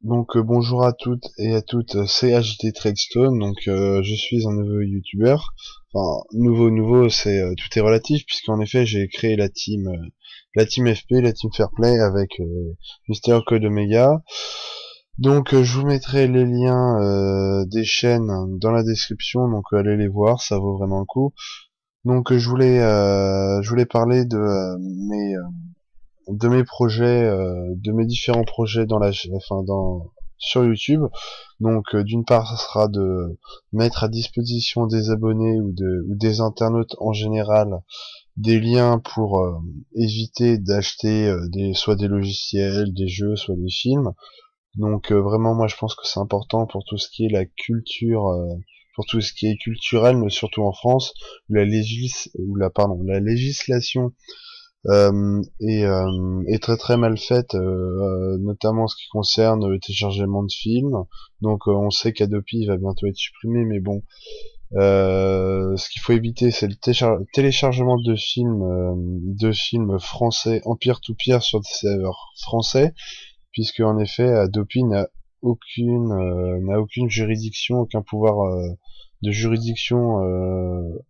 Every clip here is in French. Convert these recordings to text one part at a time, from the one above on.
Bonjour à toutes et à toutes, c'est HT Tradestone, je suis un nouveau youtubeur. Enfin nouveau c'est tout est relatif puisqu'en effet j'ai créé la team FP, la team Fairplay avec Mister Code Omega. Je vous mettrai les liens des chaînes dans la description, allez les voir, ça vaut vraiment le coup. Je voulais parler de mes projets, de mes différents projets sur YouTube. D'une part, ça sera de mettre à disposition des abonnés ou des internautes en général des liens pour éviter d'acheter soit des logiciels, des jeux, soit des films. Vraiment, moi, je pense que c'est important pour tout ce qui est la culture. Pour tout ce qui est culturel, mais surtout en France, où la législation est très très mal faite, notamment en ce qui concerne le téléchargement de films. On sait qu'Adopi va bientôt être supprimé, mais bon, ce qu'il faut éviter, c'est le téléchargement de films français en peer-to-peer sur des serveurs français, puisque en effet, Adopi n'a aucune juridiction, aucun pouvoir de juridiction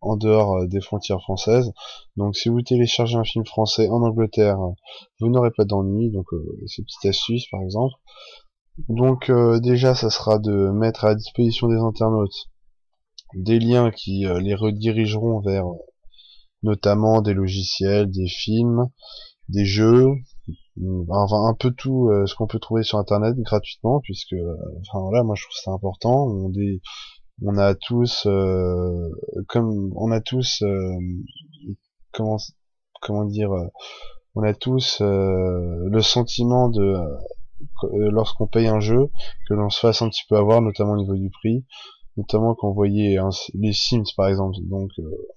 en dehors des frontières françaises. Donc si vous téléchargez un film français en Angleterre, vous n'aurez pas d'ennui. C'est une petite astuce par exemple. Déjà, ça sera de mettre à disposition des internautes des liens qui les redirigeront vers notamment des logiciels, des films, des jeux, enfin un peu tout ce qu'on peut trouver sur internet gratuitement, puisque enfin voilà, moi je trouve ça important. On a tous comme on a tous comment comment dire on a tous le sentiment de lorsqu'on paye un jeu que l'on se fasse un petit peu avoir, notamment au niveau du prix, notamment quand vous voyez les Sims par exemple.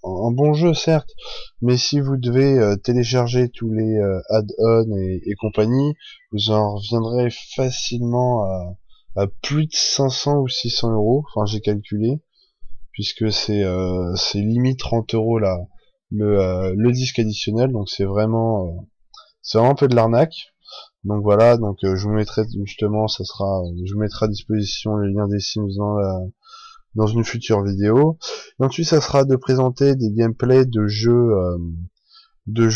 Un bon jeu certes, mais si vous devez télécharger tous les add-ons et compagnie, vous en reviendrez facilement à plus de 500 ou 600 euros. Enfin, j'ai calculé, puisque c'est limite 30 euros là, le disque additionnel. C'est vraiment un peu de l'arnaque. Je vous mettrai justement, je vous mettrai à disposition le lien des Sims dans une future vidéo. Et ensuite, ça sera de présenter des gameplays de jeux, de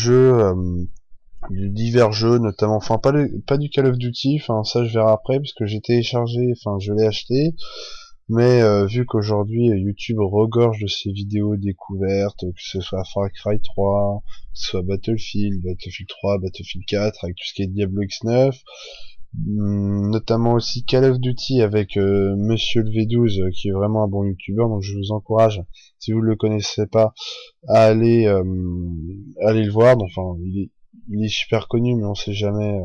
divers jeux, notamment, enfin pas du Call of Duty, enfin ça je verrai après, puisque j'ai téléchargé, enfin je l'ai acheté, mais vu qu'aujourd'hui YouTube regorge de ces vidéos découvertes, que ce soit Far Cry 3, que ce soit Battlefield 3, Battlefield 4, avec tout ce qui est Diablo X9, notamment aussi Call of Duty avec Monsieur le V12 qui est vraiment un bon youtubeur, donc je vous encourage, si vous ne le connaissez pas, à aller le voir. Il est super connu, mais on sait jamais,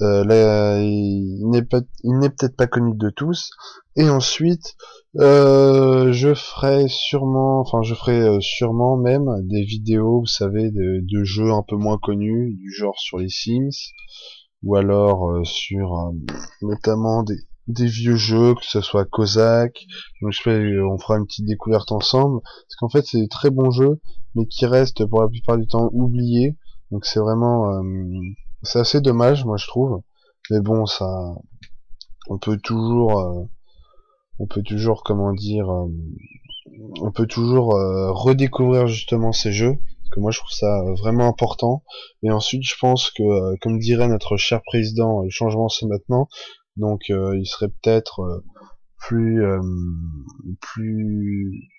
il n'est peut-être pas connu de tous. Et ensuite, je ferai sûrement même des vidéos, vous savez, de jeux un peu moins connus, du genre sur les Sims, ou alors sur notamment des vieux jeux, que ce soit Kozak. On fera une petite découverte ensemble, parce qu'en fait c'est des très bons jeux, mais qui restent pour la plupart du temps oubliés. C'est assez dommage, moi je trouve. Mais bon, ça, on peut toujours, on peut toujours, comment dire, on peut toujours redécouvrir justement ces jeux. Parce que moi je trouve ça vraiment important. Et ensuite, je pense que, comme dirait notre cher président, le changement c'est maintenant. Il serait peut-être plus, plus,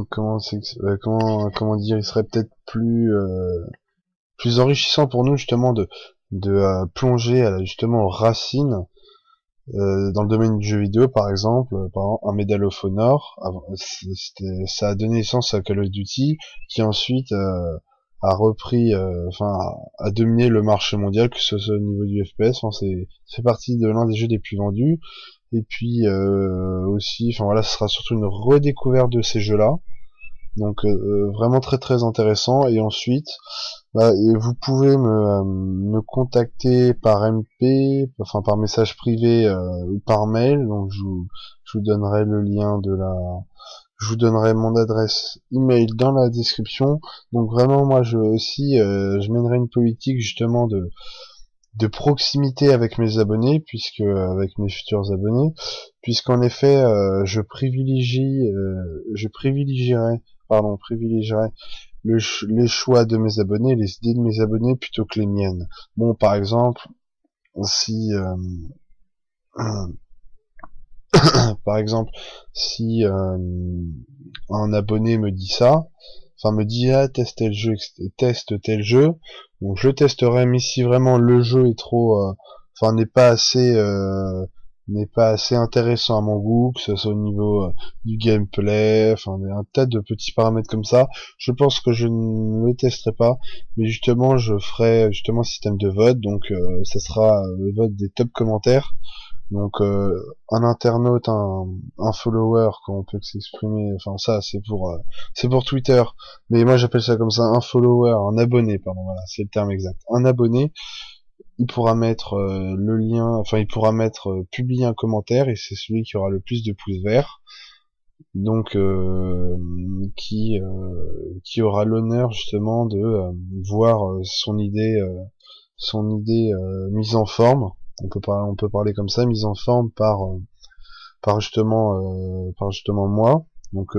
comment dire, il serait peut-être plus enrichissant pour nous justement de plonger justement aux racines dans le domaine du jeu vidéo. Par exemple, un Medal of Honor, ça a donné naissance à Call of Duty, qui ensuite a repris, a dominé le marché mondial, que ce soit au niveau du FPS. C'est parti de l'un des jeux les plus vendus. Et puis aussi, enfin voilà, ce sera surtout une redécouverte de ces jeux-là. Vraiment très très intéressant. Et ensuite, et vous pouvez me contacter par MP, enfin par message privé ou par mail. Je vous donnerai le lien je vous donnerai mon adresse email dans la description. Donc vraiment, moi je mènerai une politique justement de proximité avec mes abonnés, puisque avec mes futurs abonnés, puisqu'en effet je privilégierais les choix de mes abonnés, les idées de mes abonnés plutôt que les miennes. Bon, par exemple, si par exemple, si un abonné me dit ça, enfin me dit ah teste tel jeu, donc je testerai, mais si vraiment le jeu est trop, enfin n'est pas assez intéressant à mon goût, que ce soit au niveau du gameplay, enfin un tas de petits paramètres comme ça, je pense que je ne le testerai pas, mais justement je ferai justement un système de vote, donc ça sera le vote des top commentaires. Donc un internaute, un follower, quand on peut s'exprimer, enfin ça c'est pour Twitter, mais moi j'appelle ça comme ça, un follower, un abonné, pardon, voilà, c'est le terme exact. Un abonné, il pourra mettre le lien, enfin il pourra mettre publier un commentaire et c'est celui qui aura le plus de pouces verts, donc qui aura l'honneur justement de voir son idée mise en forme. On peut parler comme ça, mise en forme par justement moi. Donc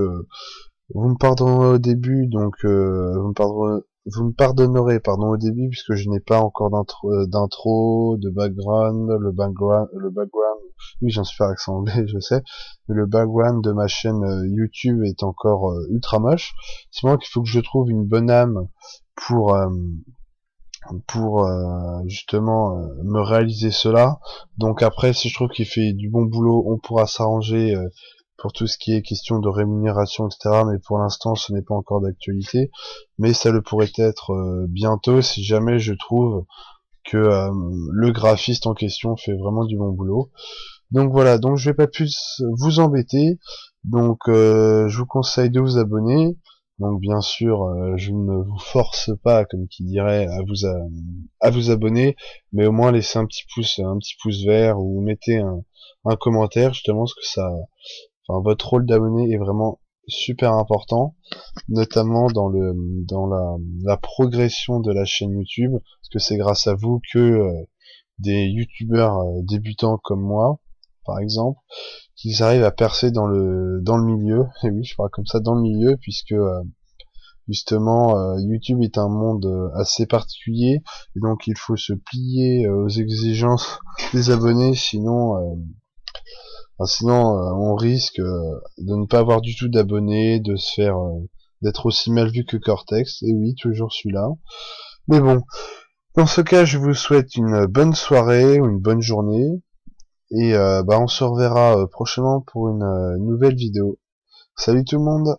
vous me pardonnerez au début, donc vous me pardonnerez pardon au début puisque je n'ai pas encore d'intro, de background, le background, oui j'en suis faire accent anglais je sais, mais le background de ma chaîne YouTube est encore ultra moche. C'est moi qu'il faut que je trouve une bonne âme pour justement me réaliser cela. Donc après, si je trouve qu'il fait du bon boulot, on pourra s'arranger pour tout ce qui est question de rémunération, etc. Mais pour l'instant, ce n'est pas encore d'actualité. Mais ça le pourrait être bientôt si jamais je trouve que le graphiste en question fait vraiment du bon boulot. Donc voilà, donc je vais pas plus vous embêter. Donc je vous conseille de vous abonner. Donc bien sûr, je ne vous force pas, comme qui dirait, à vous abonner, mais au moins laissez un petit pouce vert ou mettez un commentaire justement parce que ça, enfin votre rôle d'abonné est vraiment super important, notamment dans la progression de la chaîne YouTube, parce que c'est grâce à vous que des youtubeurs débutants comme moi, par exemple, qu'ils arrivent à percer dans le milieu. Et oui, je parle comme ça, dans le milieu, puisque justement YouTube est un monde assez particulier et donc il faut se plier aux exigences des abonnés, sinon on risque de ne pas avoir du tout d'abonnés, de se faire d'être aussi mal vu que Cortex. Et oui, toujours celui-là. Mais bon, dans ce cas, je vous souhaite une bonne soirée ou une bonne journée et on se reverra prochainement pour une nouvelle vidéo. Salut tout le monde!